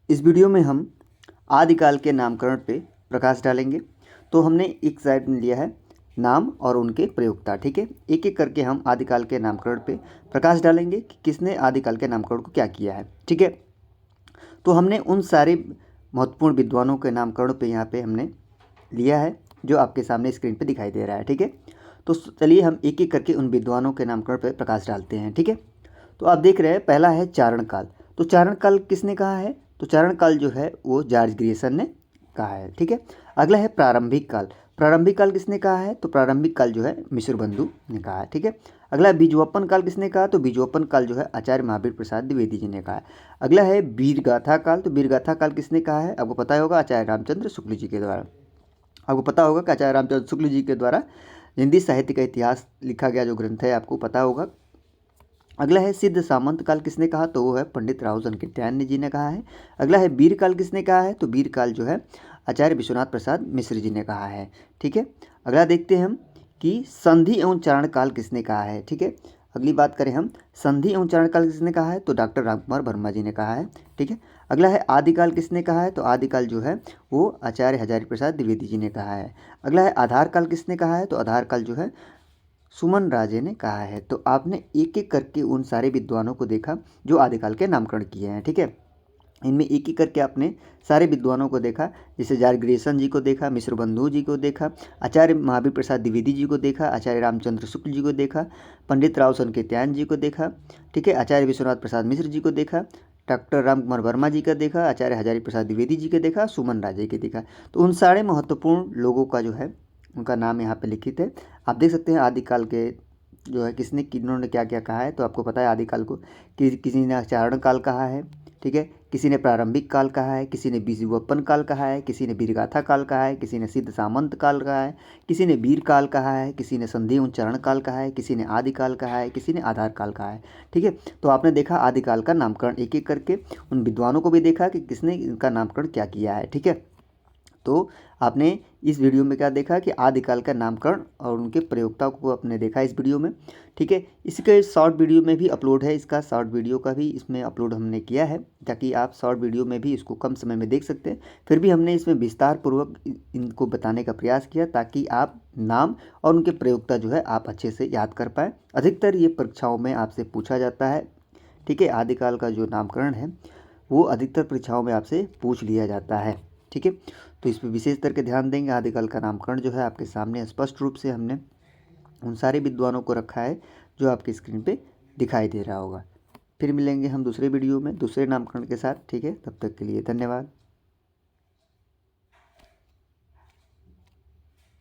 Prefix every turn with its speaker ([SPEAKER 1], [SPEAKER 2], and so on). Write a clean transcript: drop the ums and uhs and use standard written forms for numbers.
[SPEAKER 1] इस वीडियो में हम आदिकाल के नामकरण पे प्रकाश डालेंगे। तो हमने एक साइड में लिया है नाम और उनके प्रयोक्ता, ठीक है। एक एक करके हम आदिकाल के नामकरण पे प्रकाश डालेंगे कि किसने आदिकाल के नामकरण को क्या किया है, ठीक है। तो हमने उन सारे महत्वपूर्ण विद्वानों के नामकरण पे यहाँ पे हमने लिया है जो आपके सामने स्क्रीन पे दिखाई दे रहा है, ठीक है। तो चलिए हम एक एक करके उन विद्वानों के नामकरण पर प्रकाश डालते हैं, ठीक है। तो आप देख रहे हैं पहला है चारण काल। तो चारण काल किसने कहा है? तो चारण काल जो है वो जॉर्ज ग्रियर्सन ने कहा है, ठीक है। अगला है प्रारंभिक काल। प्रारंभिक काल किसने कहा है? तो प्रारंभिक काल जो है मिश्र बंधु ने कहा है, ठीक है। अगला है बीजवपन काल किसने कहा? तो बीजवपन काल जो है आचार्य महावीर प्रसाद द्विवेदी जी ने कहा है। अगला है वीरगाथा काल। तो वीरगाथा काल किसने कहा है? आपको पता होगा, आचार्य रामचंद्र शुक्ल जी के द्वारा। आपको पता होगा कि आचार्य रामचंद्र शुक्ल जी के द्वारा हिंदी साहित्य का इतिहास लिखा गया जो ग्रंथ है, आपको पता होगा। अगला है सिद्ध सामंत काल किसने कहा? तो वो है पंडित रावउसन कीर्त्यायन जी ने कहा है। अगला है वीर काल किसने कहा है? तो वीर काल जो है आचार्य विश्वनाथ प्रसाद मिश्र जी ने कहा है, ठीक है। अगला देखते हैं हम कि संधि एवं चारण काल किसने कहा है, ठीक है। अगली बात करें हम, संधि एवं चारण काल किसने कहा है? तो डॉक्टर रामकुमार वर्मा जी ने कहा है, ठीक है। अगला है आदिकाल किसने कहा है? तो आदिकाल जो है वो आचार्य हजारी प्रसाद द्विवेदी जी ने कहा है। अगला है आधार काल किसने कहा है? तो आधार काल जो है सुमन राजे ने कहा है। तो आपने एक एक करके उन सारे विद्वानों को देखा जो आदिकाल के नामकरण किए हैं, ठीक है। इनमें एक एक करके आपने सारे विद्वानों को देखा, जैसे जॉर्ज ग्रियर्सन जी को देखा, मिश्र बंधु जी को देखा, आचार्य महावीर प्रसाद द्विवेदी जी को देखा, आचार्य रामचंद्र शुक्ल जी को देखा, पंडित रावउसन कीर्त्यायन जी को देखा, ठीक है, आचार्य विश्वनाथ प्रसाद मिश्र जी को देखा, डॉक्टर रामकुमार वर्मा जी का देखा, आचार्य हजारी प्रसाद द्विवेदी जी का देखा, सुमन राजे के देखा। तो उन सारे महत्वपूर्ण लोगों का जो है उनका नाम यहाँ पे लिखित है। आप देख सकते हैं आदिकाल के जो है किसने किन्होंने क्या क्या कहा है। तो आपको पता है आदिकाल को कि किसी ने चारण काल कहा है, ठीक है, किसी ने प्रारंभिक काल कहा है, किसी ने बीजवपन काल कहा है, किसी ने वीरगाथा काल कहा है, किसी ने सिद्ध सामंत काल कहा है, किसी ने वीर काल कहा है, किसी ने संधि एवं चारण काल कहा है, किसी ने आदिकाल कहा है, किसी ने आधार काल कहा है, ठीक है। तो आपने देखा आदिकाल का नामकरण एक एक करके, उन विद्वानों को भी देखा कि किसने इनका नामकरण क्या किया है, ठीक है। तो आपने इस वीडियो में क्या देखा कि आदिकाल का नामकरण और उनके प्रयोक्ता को आपने देखा इस वीडियो में, ठीक है। इसके शॉर्ट वीडियो में भी अपलोड है, इसका शॉर्ट वीडियो का भी इसमें अपलोड हमने किया है ताकि आप शॉर्ट वीडियो में भी इसको कम समय में देख सकते हैं। फिर भी हमने इसमें विस्तार पूर्वक इनको बताने का प्रयास किया ताकि आप नाम और उनके प्रयोक्ता जो है आप अच्छे से याद कर पाएँ। अधिकतर ये परीक्षाओं में आपसे पूछा जाता है, ठीक है। आदिकाल का जो नामकरण है वो अधिकतर परीक्षाओं में आपसे पूछ लिया जाता है, ठीक है। तो इस पर विशेष करके ध्यान देंगे। आदिकाल का नामकरण जो है आपके सामने स्पष्ट रूप से हमने उन सारे विद्वानों को रखा है जो आपकी स्क्रीन पे दिखाई दे रहा होगा। फिर मिलेंगे हम दूसरे वीडियो में दूसरे नामकरण के साथ, ठीक है। तब तक के लिए धन्यवाद।